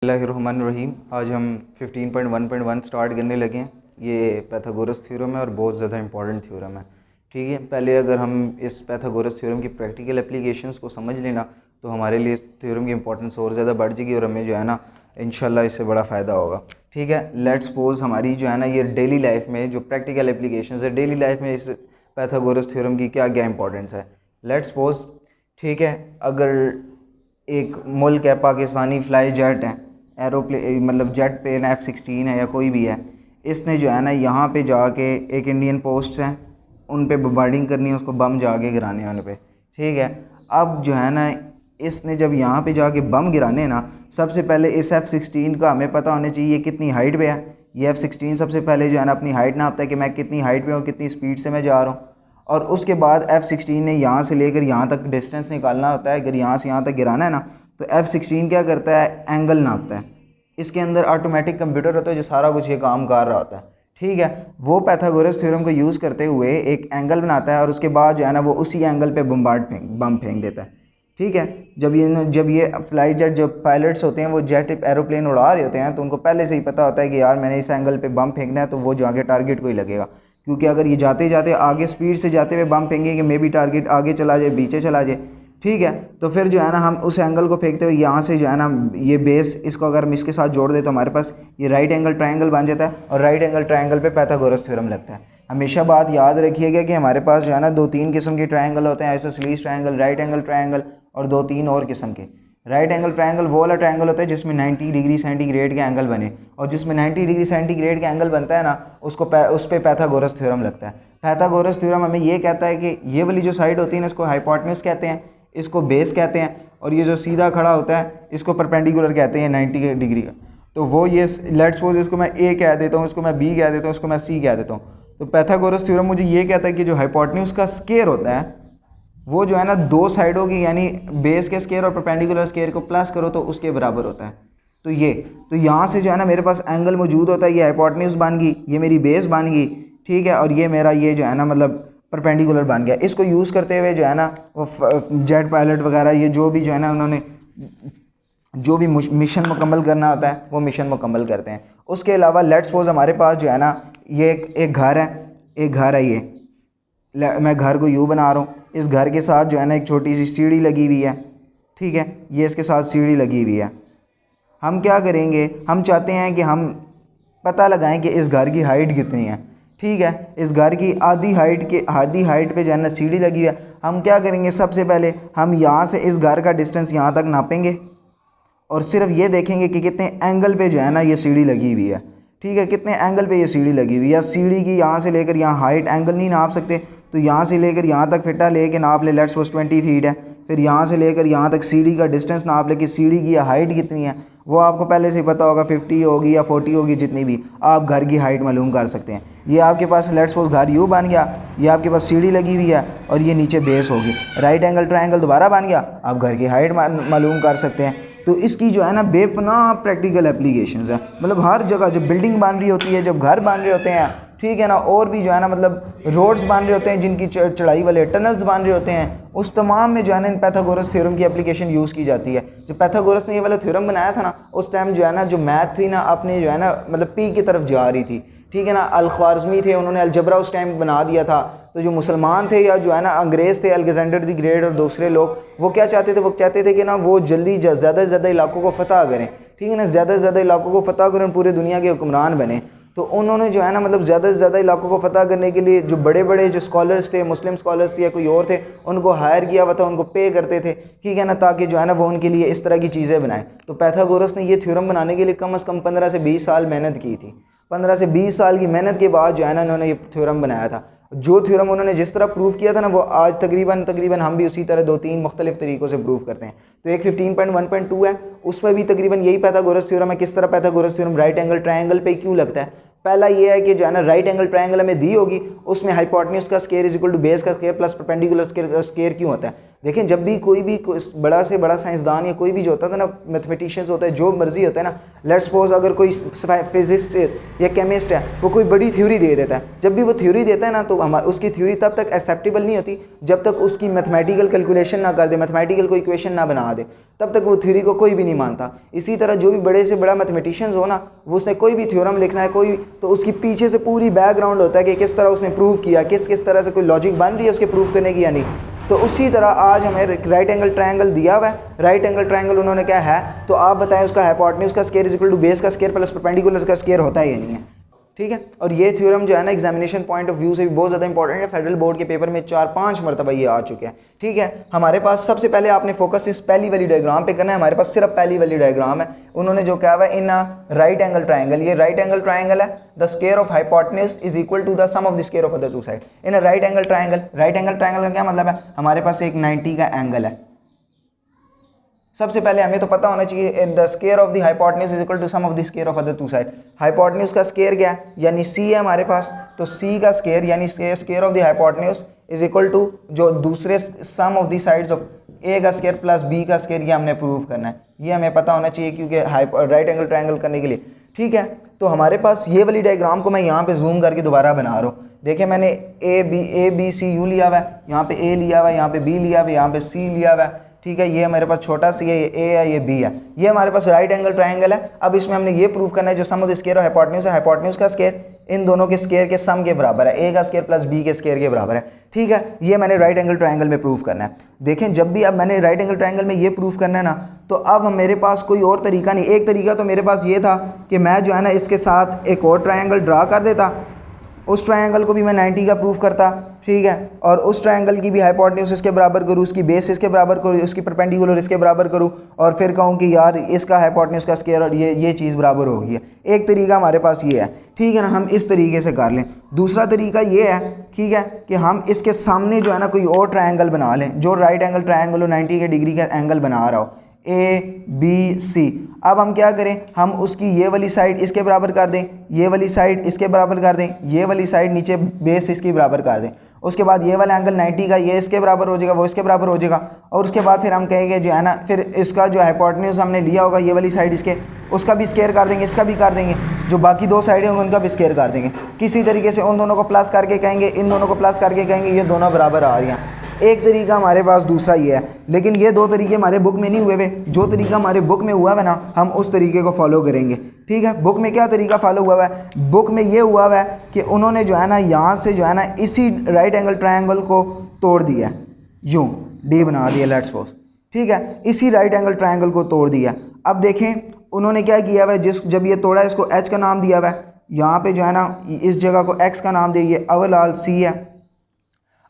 बिस्मिल्लाहिर्रहमानिर्रहीम। आज हम 15.1.1 स्टार्ट करने लगे हैं। ये पैथागोरस थ्योरम है और बहुत ज़्यादा इंपॉर्टेंट थ्योरम है। ठीक है, पहले अगर हम इस पैथागोरस थ्योरम की प्रैक्टिकल एप्लीकेशंस को समझ लेना तो हमारे लिए इस थ्योरम की इंपॉर्टेंस और ज़्यादा बढ़ जाएगी और हमें जो है ना इंशाल्लाह इससे बड़ा फ़ायदा होगा। ठीक है, लेट्स सपोज हमारी जो है ना ये डेली लाइफ में जो प्रैक्टिकल एप्लीकेशंस है, डेली लाइफ में इस पैथागोरस थ्योरम की क्या क्या इंपॉर्टेंस है। लेट्स सपोज, ठीक है, अगर एक मुल्क है पाकिस्तानी फ्लाई जेट है, एरोप्लेन मतलब जेट प्लेन F-16 है या कोई भी है, इसने जो है ना यहाँ पे जाके एक इंडियन पोस्ट हैं उन पे बम्बार्डिंग करनी है, उसको बम जाके गिराने हैं उन पे। ठीक है, अब जो है ना इसने जब यहाँ पे जाके बम गिराने ना, सबसे पहले इस F-16 का हमें पता होना चाहिए कितनी हाइट पे है। ये F-16 सबसे पहले जो है ना अपनी हाइट नापता है कि मैं कितनी हाइट पे हूँ, कितनी स्पीड से मैं जा रहा हूँ। और उसके बाद F-16 ने यहाँ से लेकर यहाँ तक डिस्टेंस निकालना होता है। अगर यहाँ से यहाँ तक गिराना है ना तो F-16 क्या करता है, एंगल नापता है। इसके अंदर ऑटोमेटिक कंप्यूटर होता है जो सारा कुछ ये काम कर रहा होता है। ठीक है, वो पैथागोरस थ्योरम को यूज़ करते हुए एक एंगल बनाता है और उसके बाद जो है ना वो उसी एंगल पे बम फेंक देता है। ठीक है, जब ये फ्लाइट जेट जो पायलट्स होते हैं वो जेट एरोप्लेन उड़ा रहे होते हैं तो उनको पहले से ही पता होता है कि यार मैंने इस एंगल पे बम फेंकना है तो वो जाके टारगेट को ही लगेगा। क्योंकि अगर ये जाते जाते आगे स्पीड से जाते हुए बम फेंगे कि मे बी टारगेट आगे चला जाए, पीछे चला जाए। ठीक है, तो फिर जो है ना हम उस एंगल को फेंकते हुए यहाँ से जो है ना ये बेस इसको अगर हम इसके साथ जोड़ दे तो हमारे पास ये राइट एंगल ट्रायंगल बन जाता है और राइट एंगल ट्रायंगल पे पैथागोरस थ्योरम लगता है। हमेशा बात याद रखिएगा कि हमारे पास जो है ना 2-3 किस्म के ट्रायंगल होते हैं, isosceles triangle, right angle triangle और 2-3 और किस्म के। राइट एंगल ट्रायंगल वो वाला ट्रायंगल होता है जिसमें 90 डिग्री सेंटीग्रेड के एंगल बने, और जिसमें 90 डिग्री सेंटीग्रेड के एंगल बनता है ना उस पे पैथागोरस थ्योरम लगता है। पैथागोरस थ्योरम हमें ये कहता है कि ये वाली जो साइड होती है ना इसको हाइपोटेन्यूज कहते हैं, इसको बेस कहते हैं, और ये जो सीधा खड़ा होता है इसको परपेंडिकुलर कहते हैं 90 डिग्री का। तो वो ये लेट्स सपोज इसको मैं ए कह देता हूँ, इसको मैं बी कह देता हूँ, इसको मैं सी कह देता हूँ। तो पैथागोरस थ्योरम मुझे ये कहता है कि जो हाइपोटेन्यूज का स्क्वायर होता है वो जो है ना दो साइडों की यानी बेस के स्क्वायर और परपेंडिकुलर स्क्वायर को प्लस करो तो उसके बराबर होता है। तो यहाँ से जो है ना मेरे पास एंगल मौजूद होता है, ये हाइपोटेन्यूज बन गई, ये मेरी बेस बन गई। ठीक है, और ये मेरा ये जो है ना मतलब परपेंडिकुलर बन गया। इसको यूज़ करते हुए जो है ना वो जेट पायलट वगैरह ये जो भी जो है ना उन्होंने जो भी मिशन मुकम्मल करना होता है वो मिशन मुकम्मल करते हैं। उसके अलावा लेट्स सपोज हमारे पास जो है ना ये एक घर है, ये मैं घर को यूँ बना रहा हूँ। इस घर के साथ जो है ना एक छोटी सी सीढ़ी लगी हुई है। ठीक है, ये इसके साथ सीढ़ी लगी हुई है। हम क्या करेंगे, हम चाहते हैं कि हम पता लगाएं कि इस घर की हाइट कितनी है। ठीक है, इस घर की आधी हाइट पे जो है ना सीढ़ी लगी हुई है। हम क्या करेंगे, सबसे पहले हम यहाँ से इस घर का डिस्टेंस यहाँ तक नापेंगे और सिर्फ ये देखेंगे कि कितने एंगल पे जो है ना ये सीढ़ी लगी हुई है। ठीक है, कितने एंगल पे ये सीढ़ी लगी हुई है। सीढ़ी की यहाँ से लेकर यहाँ हाइट एंगल नहीं नाप सकते तो यहाँ से लेकर यहाँ तक फिटा लेके नाप ले, लेट्स सपोज 20 फीट है। फिर यहाँ से लेकर यहाँ तक सीढ़ी का डिस्टेंस नाप ले कि सीढ़ी की हाइट कितनी है। वो आपको पहले से पता होगा, 50 होगी या 40 होगी, जितनी भी आप घर की हाइट मालूम कर सकते हैं। ये आपके पास लेट्स सपोज घर यू बन गया, ये आपके पास सीढ़ी लगी हुई है और ये नीचे बेस होगी। राइट एंगल ट्रायंगल दोबारा बन गया, आप घर की हाइट मालूम कर सकते हैं। तो इसकी जो है ना बेपनाह प्रैक्टिकल एप्लीकेशंस है। मतलब हर जगह जब बिल्डिंग बन रही होती है, जब घर बन रहे होते हैं, ठीक है ना, और भी जो है ना मतलब रोड्स बन रहे होते हैं जिनकी चढ़ाई वाले टनल्स बन रहे होते हैं, उस तमाम में जो है ना इन पैथागोरस थ्योरम की एप्लीकेशन यूज़ की जाती है। जब पैथागोरस ने ये वाला थ्योरम बनाया था ना उस टाइम जो है ना जो मैथ थी ना अपने जो है ना मतलब पी की तरफ जा रही थी। ठीक है ना, अल-ख्वारिज़मी थे, उन्होंने अलजबरा उस टाइम बना दिया था। तो जो मुसलमान थे या जो है ना अंग्रेज़ थे, अलेक्जेंडर द ग्रेट और दूसरे लोग, वो क्या चाहते थे, वो चाहते थे कि ना वो जल्दी ज़्यादा से ज़्यादा इलाकों को फ़तह करें। ठीक है ना, ज़्यादा से ज़्यादा इलाकों को फ़तह करें, पूरे दुनिया के हुक्मरान बने। तो उन्होंने जो है ना मतलब ज़्यादा से ज़्यादा इलाकों को फ़तह करने के लिए जो बड़े बड़े जो स्कॉलर्स थे, मुस्लिम स्कॉलर्स थे या कोई और थे, उनको हायर किया हुआ था, उनको पे करते थे। ठीक है ना, ताकि जो है ना वो उनके लिए इस तरह की चीज़ें बनाएं। तो पैथागोरस ने ये थ्योरम बनाने के लिए कम से कम 15 से 20 साल मेहनत की थी। 15 से 20 साल की मेहनत के बाद जो है ना उन्होंने ये थ्योरम बनाया था। जो थ्योरम उन्होंने जिस तरह प्रूव किया था ना वो आज तकरीबन हम भी उसी तरह 2-3 मुख्तलिफ तरीक़ों से प्रूव करते हैं। तो एक 15.1.2 है, उसमें भी तकरीबन यही पैथागोरस थ्योरम है। किस तरह Pythagoras theorem right angle triangle पे क्यों लगता है। पहला ये है कि जो है ना राइट एंगल ट्रायंगल हमें दी होगी, उसमें हाइपोटेन्यूज का square is equal to base का स्क्वायर प्लस परपेंडिकुलर स्क्वायर क्यों होता है। देखें जब भी कोई भी बड़ा से बड़ा साइंसदान या कोई भी जो होता था ना, मैथमेटिशियंस होता है, जो मर्जी होता है ना, लेट्स सपोज अगर कोई फिजिस्ट या केमिस्ट है, वो कोई बड़ी थ्योरी दे देता है, जब भी वो थ्योरी देता है ना, तो हम उसकी थ्योरी तब तक एक्सेप्टेबल नहीं होती जब तक उसकी मैथमेटिकल कैलकुलेशन ना कर दे, मैथमेटिकल कोई इक्वेशन ना बना दे, तब तक वो थ्योरी को कोई भी नहीं मानता। इसी तरह जो भी बड़े से बड़ा मैथमेटिशियंस हो ना, वो उसने कोई भी थ्योरम लिखना है कोई, तो उसकी पीछे से पूरी बैकग्राउंड होता है कि किस तरह उसने प्रूव किया, किस तरह से कोई लॉजिक बन रही है उसके प्रूव करने की या नहीं। तो उसी तरह आज हमें राइट एंगल ट्रायंगल दिया हुआ है, राइट एंगल ट्रायंगल उन्होंने क्या है, तो आप बताएं उसका हाइपोटेन्यूज का square is equal to base का स्क्वायर प्लस परपेंडिकुलर का स्क्वायर होता है या नहीं है, ठीक है। और ये थ्योरम जो है ना एग्जामिनेशन पॉइंट ऑफ व्यू से भी बहुत ज़्यादा इंपॉर्टेंट है, फेडरल बोर्ड के पेपर में 4-5 मरतबा ये आ चुके हैं, ठीक है। हमारे पास सबसे पहले आपने फोकस इस पहली वाली डायग्राम पे करना है, हमारे पास सिर्फ पहली वाली डायग्राम है। उन्होंने जो कहा हुआ है इन राइट एंगल ट्रायंगल, ये राइट एंगल ट्रायंगल है, the square of hypotenuse is equal to the sum of the square of other two side in right angle triangle. Right angle triangle का क्या मतलब है, हमारे पास एक 90 का एंगल है। सबसे पहले हमें तो पता होना चाहिए the square of the hypotenuse is equal to sum of the square of other two side. Hypotenuse का स्क्वायर क्या है, यानी सी है हमारे पास, तो सी का स्क्वायर यानी square of the hypotenuse is equal to जो दूसरे sum of the sides of A का स्क्वायर प्लस बी का स्क्वायर, ये हमने प्रूव करना है, ये हमें पता होना चाहिए क्योंकि राइट एंगल ट्रायंगल करने के लिए, ठीक है। तो हमारे पास ये वाली डायग्राम को मैं यहाँ पे जूम करके दोबारा बना रहा हूँ। देखिए मैंने ए बी सी यू लिया हुआ है, यहाँ पे ए लिया हुआ है, यहाँ पे बी लिया हुआ है, यहाँ पे सी लिया हुआ है, ठीक है। ये हमारे पास छोटा सी है, ये ए है, ये बी है, ये हमारे पास राइट एंगल ट्रायंगल है। अब इसमें हमने ये प्रूव करना है जो sum of the square of hypotenuse है, हाइपोटेन्यूज का स्क्वायर इन दोनों के स्क्वायर के सम के बराबर है, ए का स्क्वायर प्लस बी के स्क्वायर के बराबर है, ठीक है। ये मैंने राइट एंगल ट्रायंगल में प्रूव करना है। देखें जब भी अब मैंने राइट एंगल ट्रायंगल में ये प्रूव करना है ना, तो अब मेरे पास कोई और तरीका नहीं, एक तरीका तो मेरे पास ये था कि मैं जो है ना इसके साथ एक और ट्रायंगल ड्रा कर देता, उस ट्रायंगल को भी मैं 90 का प्रूफ करता, ठीक है, और उस ट्रायंगल की भी हाइपोटेन्यूज इसके बराबर करूँ, उसकी बेस इसके बराबर करूँ, उसकी परपेंडिकुलर इसके बराबर करूँ, और फिर कहूँ कि यार इसका हाइपोटेन्यूज का स्क्वायर और ये चीज़ बराबर हो गई है। एक तरीका हमारे पास ये है, ठीक है ना, हम इस तरीके से कर लें। दूसरा तरीका ये है, ठीक है, कि हम इसके सामने जो है ना कोई और ट्रायंगल बना लें जो राइट एंगल ट्रायंगल हो, 90 के डिग्री का एंगल बना रहा हो, ए बी सी। अब हम क्या करें, हम उसकी ये वाली साइड इसके बराबर कर दें, ये वाली साइड इसके बराबर कर दें, ये वाली साइड नीचे बेस इसकी बराबर कर दें। उसके बाद ये वाला एंगल 90 का ये इसके बराबर हो जाएगा, वो इसके बराबर हो जाएगा, और उसके बाद फिर हम कहेंगे जो है ना, फिर इसका जो हाइपोटेन्यूज हमने लिया होगा ये वाली साइड इसके, उसका भी स्क्वायर कर देंगे, इसका भी कर देंगे, जो बाकी दो साइडें होंगी उनका भी स्क्वायर कर देंगे। किसी तरीके से उन दोनों को प्लस करके कहेंगे, इन दोनों को प्लस करके कहेंगे ये दोनों बराबर आ रही हैं। एक तरीका हमारे पास दूसरा ये है, लेकिन ये दो तरीके हमारे बुक में नहीं हुए हुए, जो तरीका हमारे बुक में हुआ है ना हम उस तरीके को फॉलो करेंगे, ठीक है। बुक में क्या तरीका फॉलो हुआ है, बुक में ये हुआ है कि उन्होंने जो है ना यहाँ से जो है ना इसी राइट एंगल ट्रायंगल को तोड़ दिया, यूँ डी बना दिया लेट्स सपोज, ठीक है, इसी राइट एंगल ट्रायंगल को तोड़ दिया। अब देखें उन्होंने क्या किया हुआ है, जब ये तोड़ा इसको एच का नाम दिया हुआ है, यहाँ पे जो है ना इस जगह को एक्स का नाम दिया, ये ओवरऑल सी है।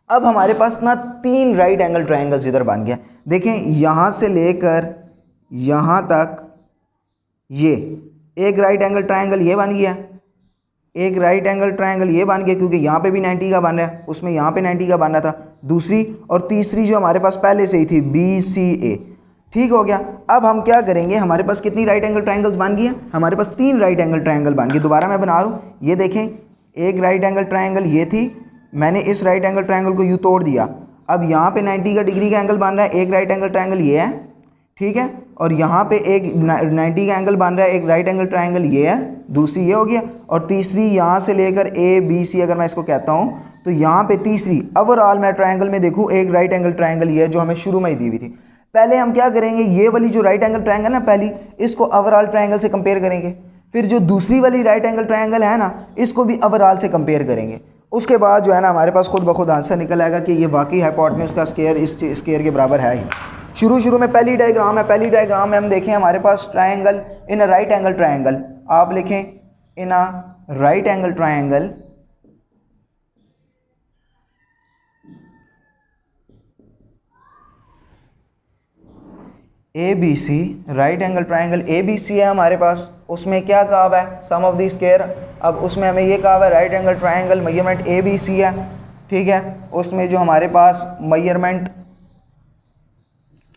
अब हमारे पास ना 3 राइट एंगल ट्रायंगल्स इधर बन गया। देखें यहाँ से लेकर यहाँ तक ये एक राइट एंगल ट्रायंगल ये बन गया, एक राइट एंगल ट्रायंगल ये बन गया क्योंकि यहाँ पे भी 90 का बन रहा है, उसमें यहाँ पे 90 का बन रहा था, दूसरी और तीसरी जो हमारे पास पहले से ही थी बी सी ए, ठीक हो गया। अब हम क्या करेंगे, हमारे पास कितनी राइट एंगल ट्रायंगल्स बन गई है, हमारे पास 3 राइट एंगल ट्रायंगल बन गए। दोबारा मैं बना रहा हूँ, ये देखें एक राइट एंगल ट्रायंगल ये थी, मैंने इस राइट एंगल ट्रायंगल को यूँ तोड़ दिया, अब यहाँ पे 90 का डिग्री का एंगल बन रहा है, एक राइट एंगल ट्रायंगल ये है, ठीक है, और यहाँ पे एक 90 का एंगल बन रहा है, एक राइट एंगल ट्रायंगल ये है, दूसरी ये हो गया, और तीसरी यहाँ से लेकर ए बी सी अगर मैं इसको कहता हूँ तो यहाँ पे तीसरी ओवरऑल मैं ट्रायंगल में देखूँ एक राइट एंगल ट्रायंगल ये है जो हमें शुरू में ही दी हुई थी। पहले हम क्या करेंगे, ये वाली जो राइट एंगल ट्रायंगल ना पहली, इसको ओवरऑल ट्रायंगल से कंपेयर करेंगे, फिर जो दूसरी वाली राइट एंगल ट्रायंगल है ना इसको भी ओवरऑल से कंपेयर करेंगे। उसके बाद जो है ना हमारे पास खुद ब खुद आंसर निकल आएगा कि ये वाकई हाइपोटेन्यूज का स्क्वायर इस स्क्वायर के बराबर है ही। शुरू में पहली डायग्राम है, पहली डायग्राम में हम देखें हमारे पास triangle in a right angle triangle, आप लिखें in a right angle triangle A B C, right angle triangle A B C है हमारे पास, उसमें क्या कहा हुआ है सम ऑफ द स्क्वायर। अब उसमें हमें ये कहा हुआ है right angle triangle measurement A B C है, ठीक है, उसमें जो हमारे पास मेजरमेंट,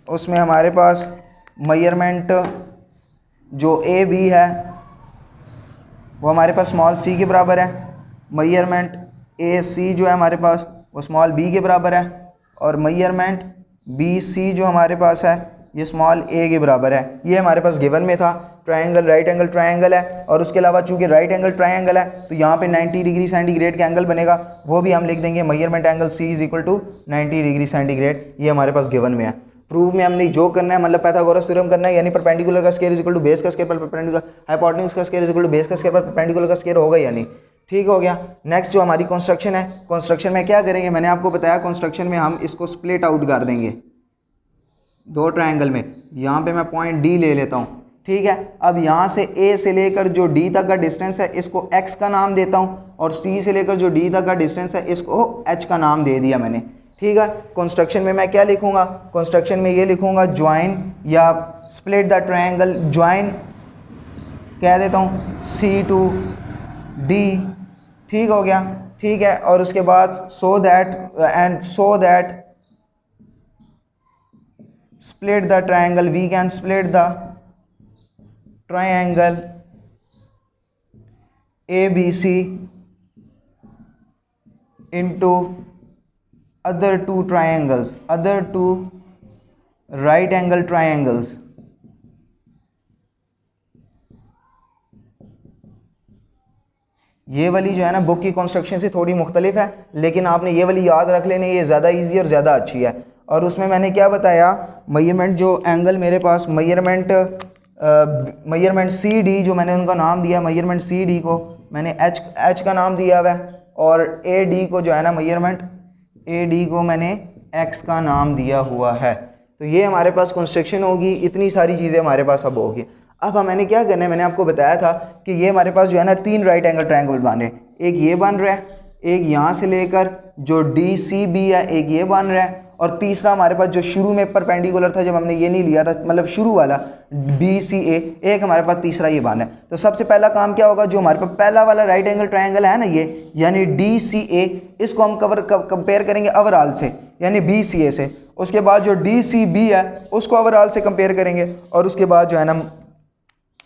उसमें हमारे पास मेजरमेंट जो ए बी है वो हमारे पास स्मॉल सी के बराबर है, मेजरमेंट ए सी जो है हमारे पास वो स्मॉल बी के बराबर है, और मेजरमेंट बी सी जो हमारे पास है ये स्मॉल ए के बराबर है, ये हमारे पास गिवन में था। ट्रायंगल राइट एंगल ट्रायंगल है और उसके अलावा चूंकि राइट एंगल ट्रायंगल है तो यहाँ पे 90 डिग्री सेंटीग्रेड का एंगल बनेगा, वो भी हम लिख देंगे measurement angle C is equal to 90 degree centigrade. ये हमारे पास गिवन में है। प्रूफ में हमने जो करना है मतलब पाइथागोरस थ्योरम करना है, यानी परपेंडिकुलर का square is equal to base का स्क्वायर पर परपेंडिकुलर, हाइपोटेन्यूज का square is equal to base का स्क्वायर पर परपेंडिकुलर का स्क्वायर होगा या नहीं। ठीक हो गया। नेक्स्ट जो हमारी कंस्ट्रक्शन है, कंस्ट्रक्शन में क्या करेंगे, मैंने आपको बताया कंस्ट्रक्शन में हम इसको स्प्लिट आउट कर देंगे दो ट्रायंगल में। यहाँ पे मैं पॉइंट डी ले लेता हूँ, ठीक है। अब यहाँ से ए से लेकर जो डी तक का डिस्टेंस है इसको एक्स का नाम देता हूँ और सी से लेकर जो डी तक का डिस्टेंस है इसको एच का नाम दे दिया मैंने, ठीक है। कंस्ट्रक्शन में मैं क्या लिखूंगा, कंस्ट्रक्शन में ये लिखूंगा ज्वाइन या स्प्लिट द ट्रायंगल, ज्वाइन कह देता हूँ सी टू डी, ठीक हो गया, ठीक है। और उसके बाद so that split the triangle, we can split the triangle ABC into other two triangles, other two right angle triangles। ये वाली जो है ना बुक की कंस्ट्रक्शन से थोड़ी मुख्तलिफ है, लेकिन आपने ये वाली याद रख लेनी, ये ज़्यादा इजी और ज़्यादा अच्छी है। और उसमें मैंने क्या बताया, मेजरमेंट जो एंगल मेरे पास मेजरमेंट सी डी जो मैंने उनका नाम दिया, मेजरमेंट सी डी को मैंने एच का नाम दिया हुआ है और ए डी को जो है ना मेजरमेंट ए डी को मैंने एक्स का नाम दिया हुआ है। तो ये हमारे पास कंस्ट्रक्शन होगी, इतनी सारी चीज़ें हमारे पास अब होगी। अब मैंने क्या करना है, मैंने आपको बताया था कि ये हमारे पास जो है ना तीन राइट एंगल ट्रायंगल बन रहे हैं, एक ये बन रहा है, एक यहाँ से लेकर जो डी सी बी है एक ये बन रहा है, और तीसरा हमारे पास जो शुरू में परपेंडिकुलर था जब हमने ये नहीं लिया था, मतलब शुरू वाला डी सी ए, एक हमारे पास तीसरा ये बन है। तो सबसे पहला काम क्या होगा, जो हमारे पास पहला वाला राइट एंगल ट्रायंगल है ना ये, यानी डी सी ए, इसको हम कंपेयर करेंगे ओवरऑल से यानी बी सी ए से। उसके बाद जो डी सी बी है उसको ओवरऑल से कंपेयर करेंगे और उसके बाद जो है ना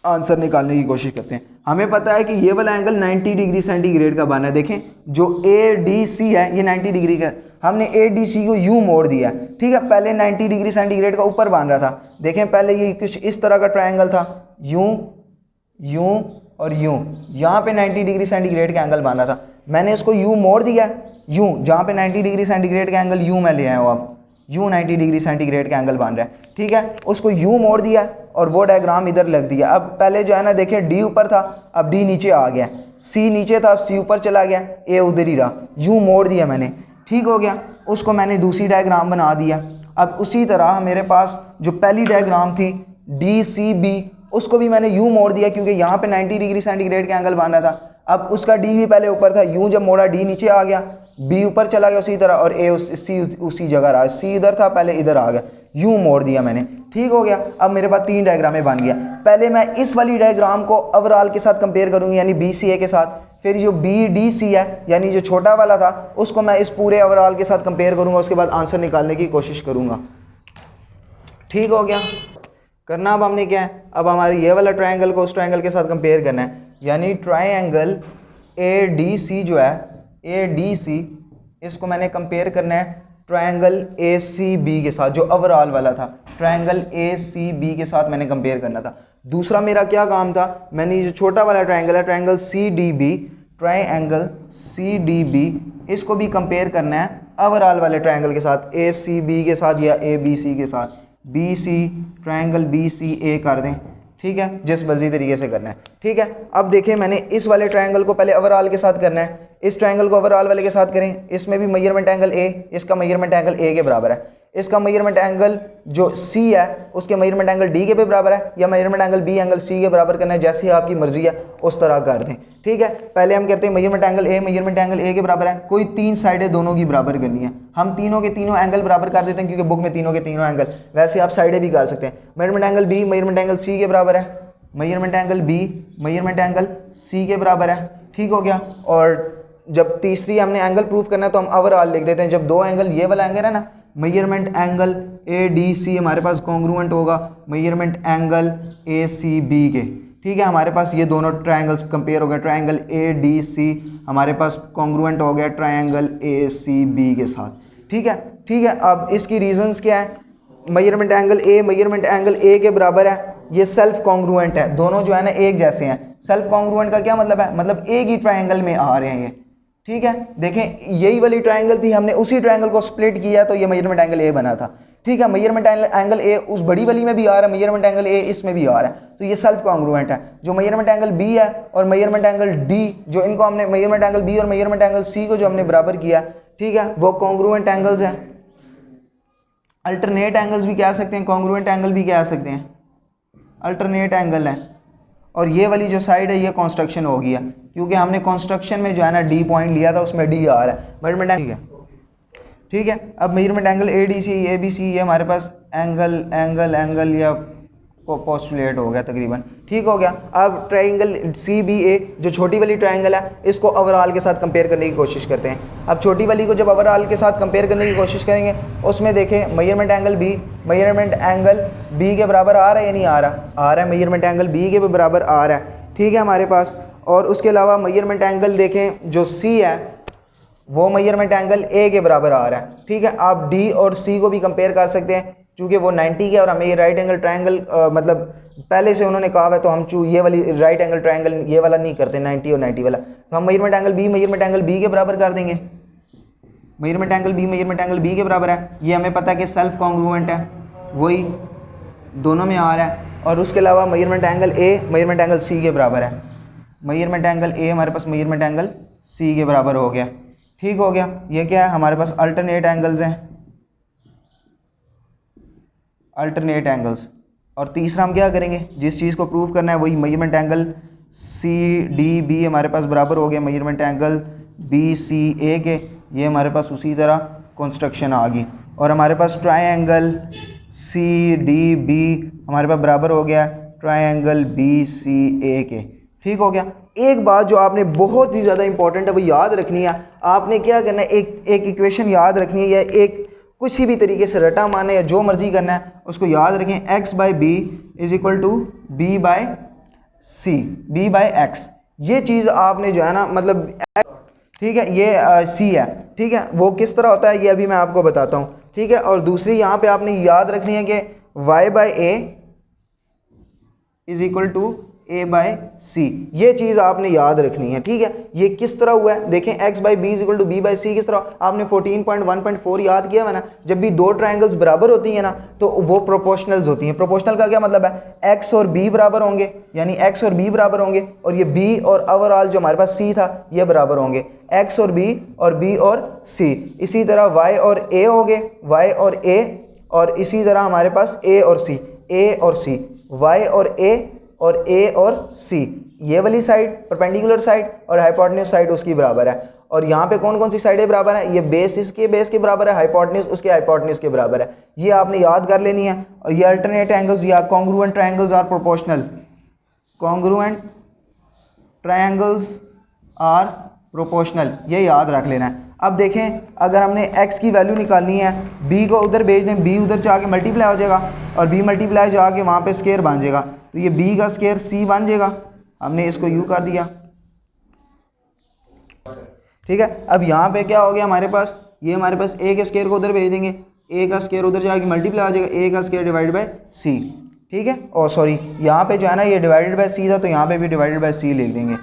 आंसर निकालने की कोशिश करते हैं। हमें पता है कि ये वाला एंगल 90 डिग्री सेंटीग्रेड का बना है। देखें जो ए डी सी है ये 90 डिग्री का, हमने ए डी सी को यूं मोड़ दिया, ठीक है। पहले 90 डिग्री सेंटीग्रेड का ऊपर बन रहा था, देखें पहले ये कुछ इस तरह का ट्रायंगल था, यूं यूं और यूं, यहाँ पे 90 डिग्री सेंटीग्रेड का एंगल बन रहा था। मैंने इसको यूं मोड़ दिया, यूं जहाँ पे 90 डिग्री सेंटीग्रेड का एंगल यूं मैं ले आया हूँ, आप यूं 90 डिग्री सेंटीग्रेड का एंगल बन रहा है, ठीक है। उसको यूं मोड़ दिया और वो डायग्राम इधर लग दिया। अब पहले जो है ना देखिए डी ऊपर था, अब डी नीचे आ गया, सी नीचे था, अब सी ऊपर चला गया, ए उधर ही रहा, यूं मोड़ दिया मैंने, ठीक हो गया। उसको मैंने दूसरी डायग्राम बना दिया। अब उसी तरह मेरे पास जो पहली डायग्राम थी डी सी बी, उसको भी मैंने यूं मोड़ दिया क्योंकि यहाँ पे 90 डिग्री सेंटीग्रेड का एंगल बन रहा था। अब उसका डी भी पहले ऊपर था, यूं जब मोड़ा डी नीचे आ गया, बी ऊपर चला गया उसी तरह, और ए सी उसी जगह रहा, सी इधर था पहले इधर आ गया, यूं मोड़ दिया मैंने, ठीक हो गया। अब मेरे पास तीन डायग्रामें बन गया। पहले मैं इस वाली डायग्राम को ओवरऑल के साथ कंपेयर करूंगी यानी बी सी ए के साथ, फिर जो बी डी सी है यानी जो छोटा वाला था उसको मैं इस पूरे ओवरऑल के साथ कंपेयर करूंगा, उसके बाद आंसर निकालने की कोशिश करूंगा, ठीक हो गया। करना अब हमने क्या है, अब हमारे ये वाला ट्रायंगल को उस ट्रायंगल के साथ कंपेयर करना है, यानी ट्रायंगल ए डी सी जो है, ए डी सी, इसको मैंने कंपेयर करना है ट्रायंगल ए सी बी के साथ, जो ओवरऑल वाला था ट्रायंगल ए सी बी के साथ मैंने कंपेयर करना था। दूसरा मेरा क्या काम था, मैंने जो छोटा वाला ट्रायंगल है triangle C D B, triangle C D B, इसको भी कंपेयर करना है ओवरऑल वाले ट्रायंगल के साथ, ए सी बी के साथ या ए बी सी के साथ, B C triangle B C A कर दें, ठीक है, जिस मर्जी तरीके से करना है, ठीक है। अब देखें मैंने इस वाले ट्रायंगल को पहले ओवरऑल के साथ करना है, इस ट्रायंगल को ओवरऑल वाले के साथ करें, इसमें भी मेजरमेंट एंगल ए, इसका मेजरमेंट एंगल ए के बराबर है, इसका मेजरमेंट एंगल जो सी है उसके मेजरमेंट एंगल डी के भी बराबर है, या measurement angle B angle C के बराबर करना है, जैसी आपकी मर्जी है उस तरह कर दें, ठीक है। पहले हम कहते हैं measurement angle A, measurement angle ए के बराबर है, कोई तीन साइडें दोनों की बराबर करनी है, हम तीनों के तीनों एंगल बराबर कर देते हैं क्योंकि बुक में तीनों के तीनों एंगल, वैसे आप साइडें भी कर सकते हैं। Measurement angle B measurement angle C के बराबर है, measurement angle B measurement angle C के बराबर है, ठीक हो गया। और जब तीसरी हमने एंगल प्रूफ करना है तो हम ओवरऑल लिख देते हैं, जब दो एंगल ये वाला एंगल है ना, measurement angle A D C हमारे पास कॉन्ग्रुएंट होगा measurement angle A C B के, ठीक है। हमारे पास ये दोनों ट्रायंगल्स कंपेयर हो गए, ट्रायंगल ए डी सी हमारे पास कॉन्ग्रुएंट हो गया ट्रायंगल ए सी बी के साथ, ठीक है, ठीक है। अब इसकी रीजंस क्या है, मेजरमेंट एंगल ए के बराबर है, ये सेल्फ कॉन्ग्रुएंट है, दोनों जो है ना एक जैसे हैं। सेल्फ कॉन्ग्रुएंट का क्या मतलब है, मतलब एक ही ट्राइंगल में आ रहे हैं ये, ठीक है। देखें यही वाली ट्राइंगल थी, हमने उसी ट्राइंगल को स्प्लिट किया तो ये मेजरमेंट एंगल ए बना था, ठीक है। मेजरमेंट एंगल ए उस बड़ी वाली में भी आ रहा है, मेजरमेंट एंगल ए इसमें भी आ रहा है, तो ये सेल्फ कॉन्ग्रुएंट है। जो मेजरमेंट एंगल बी है और मेजरमेंट एंगल डी, जो इनको हमने मेजरमेंट एंगल बी और मेजरमेंट एंगल सी को जो हमने बराबर किया, ठीक है, वो कॉन्ग्रुएंट एंगल्स हैं। अल्टरनेट एंगल्स भी कह सकते हैं, कॉन्ग्रुएंट एंगल भी कह सकते हैं, अल्टरनेट एंगल है। और ये वाली जो साइड है ये कंस्ट्रक्शन हो गया, क्योंकि हमने कंस्ट्रक्शन में जो है ना डी पॉइंट लिया था, उसमें डी आ रहा है मेजरमेंट एंगल, ठीक है। अब measurement angle A D C A B C, ये हमारे पास एंगल या पोस्टुलेट हो गया तकरीबन, ठीक हो गया। अब ट्राइंगल सी बी ए जो छोटी वाली ट्राइंगल है, इसको ओवरऑल के साथ कंपेयर करने की कोशिश करते हैं। अब छोटी वाली को जब ओवरऑल के साथ कंपेयर करने की कोशिश करेंगे, उसमें देखें मेजरमेंट एंगल बी के बराबर आ रहा है या नहीं आ रहा है, मेजरमेंट एंगल बी के बराबर आ रहा है, ठीक है हमारे पास। और उसके अलावा मेजरमेंट एंगल देखें जो सी है वो मेजरमेंट एंगल ए के बराबर आ रहा है, ठीक है। आप डी और सी को भी कंपेयर कर सकते हैं, क्योंकि वो 90 के और हमें ये राइट एंगल ट्रायंगल मतलब पहले से उन्होंने कहा है, तो हम ये वाली राइट एंगल ट्रायंगल ये वाला नहीं करते 90 और 90 वाला, तो हम मेजरमेंट एंगल बी के बराबर कर देंगे। मेजरमेंट एंगल बी के बराबर है, ये हमें पता है कि सेल्फ कॉन्ग्रुएंट है, वही दोनों में आ रहा है। और उसके अलावा measurement angle A measurement angle C के बराबर है, मेजरमेंट एंगल ए हमारे पास मेजरमेंट एंगल सी के बराबर हो गया, ठीक हो गया। ये क्या है हमारे पास अल्टरनेट एंगल्स हैं, अल्टरनेट एंगल्स। और तीसरा हम क्या करेंगे, जिस चीज़ को प्रूव करना है वही measurement angle C D B हमारे पास बराबर हो गया measurement angle B C A के, ये हमारे पास उसी तरह कंस्ट्रक्शन आ गई। और हमारे पास ट्रायंगल सी डी बी हमारे पास बराबर हो गया ट्रायंगल बी सी ए के, ठीक हो गया। एक बात जो आपने बहुत ही ज़्यादा इंपॉर्टेंट है वो याद रखनी है, आपने क्या करना है, एक इक्वेशन याद रखनी है, या एक किसी भी तरीके से रटा माने या जो मर्जी करना है उसको याद रखें, x by B is equal to B by C, B by X. ये चीज़ आपने जो है ना मतलब ठीक है, ये सी है, ठीक है। वो किस तरह होता है ये अभी मैं आपको बताता हूँ, ठीक है। और दूसरी यहाँ पे आपने याद रखनी है कि y by A is equal to A by C, ये चीज़ आपने याद रखनी है, ठीक है। ये किस तरह हुआ है देखें, x by B is equal to B by C किस तरह, आपने 14.1.4 याद किया हुआ ना, जब भी दो ट्रायंगल्स बराबर होती हैं ना तो वो प्रोपोर्शनल्स होती हैं। प्रोपोर्शनल का क्या मतलब है, x और b बराबर होंगे, यानी x और b बराबर होंगे, और ये b और ओवरऑल जो हमारे पास c था ये बराबर होंगे, x और b और c। इसी तरह y और a हो गए, y और a, और इसी तरह हमारे पास a और c, y और a और a और c, ये वाली साइड परपेंडिकुलर साइड और हाइपोटेन्यूज साइड उसकी बराबर है। और यहाँ पे कौन कौन सी साइडें बराबर है, ये बेस इसके बेस के बराबर है, हाइपोटेन्यूज उसके हाइपोटेन्यूज के बराबर है, ये आपने याद कर लेनी है। और ये अल्टरनेट एंगल्स या congruent triangles are proportional, congruent triangles are proportional, ये याद रख लेना है। अब देखें अगर हमने x की वैल्यू निकालनी है, b को उधर भेज दें, b उधर जाके मल्टीप्लाई हो जाएगा और b मल्टीप्लाई जाके वहाँ पे स्केयर बन जाएगा, तो ये b का स्केयर c बन जाएगा, हमने इसको u कर दिया, ठीक है। अब यहाँ पे क्या हो गया हमारे पास, ये हमारे पास a के स्केयर को उधर भेज देंगे, a का स्केयर उधर जाके मल्टीप्लाई हो जाएगा, a का स्केयर डिवाइडेड बाई c, ठीक है। और सॉरी यहाँ पे जो है ना ये डिवाइडेड बाई c था, तो यहाँ पे भी डिवाइडेड बाई c लिख देंगे,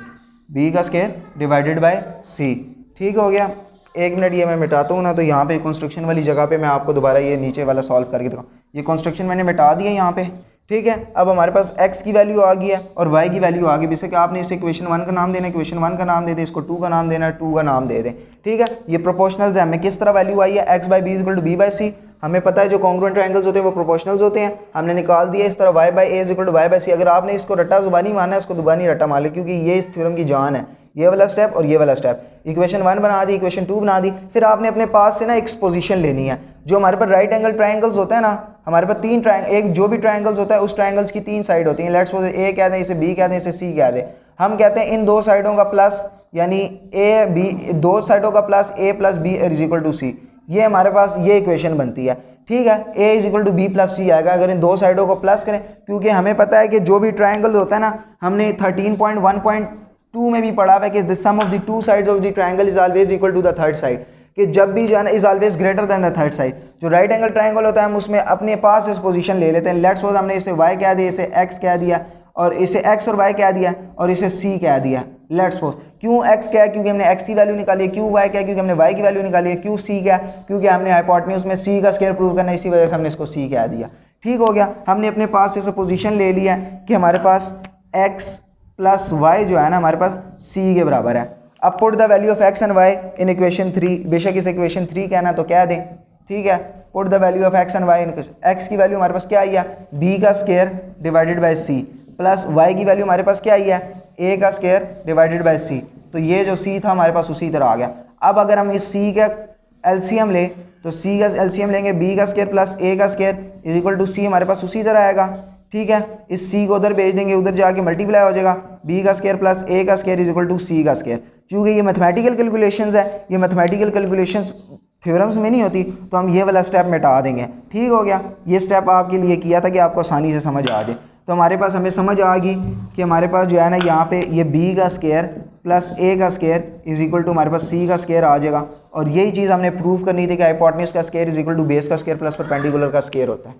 b का स्केयर डिवाइडेड बाई c, ठीक हो गया। एक मिनट ये मैं मिटाता हूँ ना, तो यहाँ पे कंस्ट्रक्शन वाली जगह पे मैं आपको दोबारा ये नीचे वाला सॉल्व करके दिखाऊँ। ये कंस्ट्रक्शन मैंने मिटा दिया यहाँ पे, ठीक है। अब हमारे पास x की वैल्यू आ गई है और y की वैल्यू आ गई, जैसे कि आपने इसे इक्वेशन 1 का नाम देना है, इक्वेशन 1 का नाम दे दें, इसको 2 का नाम देना है, 2 का नाम दे दें, ठीक है। ये प्रोपोर्शनल्स है, हमें किस तरह वैल्यू आई है, x by B is equal to B by C, हमें पता है जो कॉन्ग्रुएंट ट्रायंगल्स होते हैं वो प्रोपोर्शनल्स होते हैं, हमने निकाल दिया इस तरह y by A is equal to Y by C. अगर आपने इसको रट्टा जुबानी माना है, इसको जुबानी रट्टा मान ले, क्योंकि ये इस थ्योरम की जान है, ये वाला स्टेप और ये वाला स्टेप। इक्वेशन 1 बना दी, इक्वेशन 2 बना दी, फिर आपने अपने पास से ना एक्सपोजिशन लेनी है। जो हमारे पास राइट एंगल ट्रायंगल्स होते हैं ना, हमारे पास तीन एक जो भी ट्रायंगल्स होता है उस ट्रायंगल्स की तीन साइड होती हैं, लेट्स सपोज ए कहते हैं, इसे बी कहते हैं, इसे सी कहते हैं। हम कहते हैं इन दो साइडों का प्लस, यानी ए बी, दो साइडों का plus A plus B is equal to C, ये हमारे पास ये इक्वेशन बनती है, ठीक है। A is equal to B plus C आएगा अगर इन दो साइडों को प्लस करें, क्योंकि हमें पता है कि जो भी ट्रायंगल होता है ना, हमने 13.1.2 में भी पढ़ा हुआ है कि the sum of the two sides of the triangle is always equal to the third side, कि जब भी जो है ना is always greater than the third side. जो राइट एंगल ट्राइंगल होता है हम उसमें अपने पास इस पोजीशन ले लेते हैं। लेट्स सपोज हमने इसे y कह दिया, इसे x कह दिया, और इसे x और y कह दिया, और इसे c कह दिया। लेट्स सपोज क्यों x क्या है, क्योंकि हमने x की वैल्यू निकाली है। क्यों y क्या है, क्योंकि हमने y की वैल्यू निकाली है। क्यों c क्या है, क्योंकि हमने हाइपोटेन्यूज में c का स्क्वायर प्रूव करना है, इसी वजह से हमने इसको c कह दिया। ठीक हो गया, हमने अपने पास इसे पोजीशन ले लिया है कि हमारे पास x प्लस y जो है ना हमारे पास c के बराबर है। अब put the value of x and y in equation 3, बेशक इस इक्वेशन 3 कहना तो कह दें, ठीक है। Put the value of x and y in x की वैल्यू हमारे पास क्या आई है, b का square divided by c, plus y की वैल्यू हमारे पास क्या आई है, a का स्क्वायर डिवाइडेड बाय c। तो ये जो c था हमारे पास उसी तरह आ गया। अब अगर हम इस c का एलसीएम लें तो c का एलसीएम लेंगे, b का स्क्वायर प्लस a का square is equal to c, हमारे पास उसी तरह आएगा। ठीक है, इस c को उधर भेज देंगे, उधर जाके मल्टीप्लाई हो जाएगा, b का स्क्वायर प्लस a का square is equal to c का स्क्वायर। चूँकि ये मैथमेटिकल कैलकुलेशंस है, ये मैथमेटिकल कैलकुलेशंस थ्योरम्स में नहीं होती, तो हम ये वाला स्टेप मिटा देंगे। ठीक हो गया, ये स्टेप आपके लिए किया था कि आपको आसानी से समझ आ जाए। तो हमारे पास हमें समझ आ गई कि हमारे पास जो है ना यहाँ पे ये b का स्क्वायर प्लस a का स्क्वायर इज इक्वल टू हमारे पास c का स्क्वायर आ जाएगा। और यही चीज़ हमने प्रूव करनी थी कि हाइपोटेन्यूज का square is equal to base का स्क्वायर प्लस परपेंडिकुलर का स्क्वायर होता है।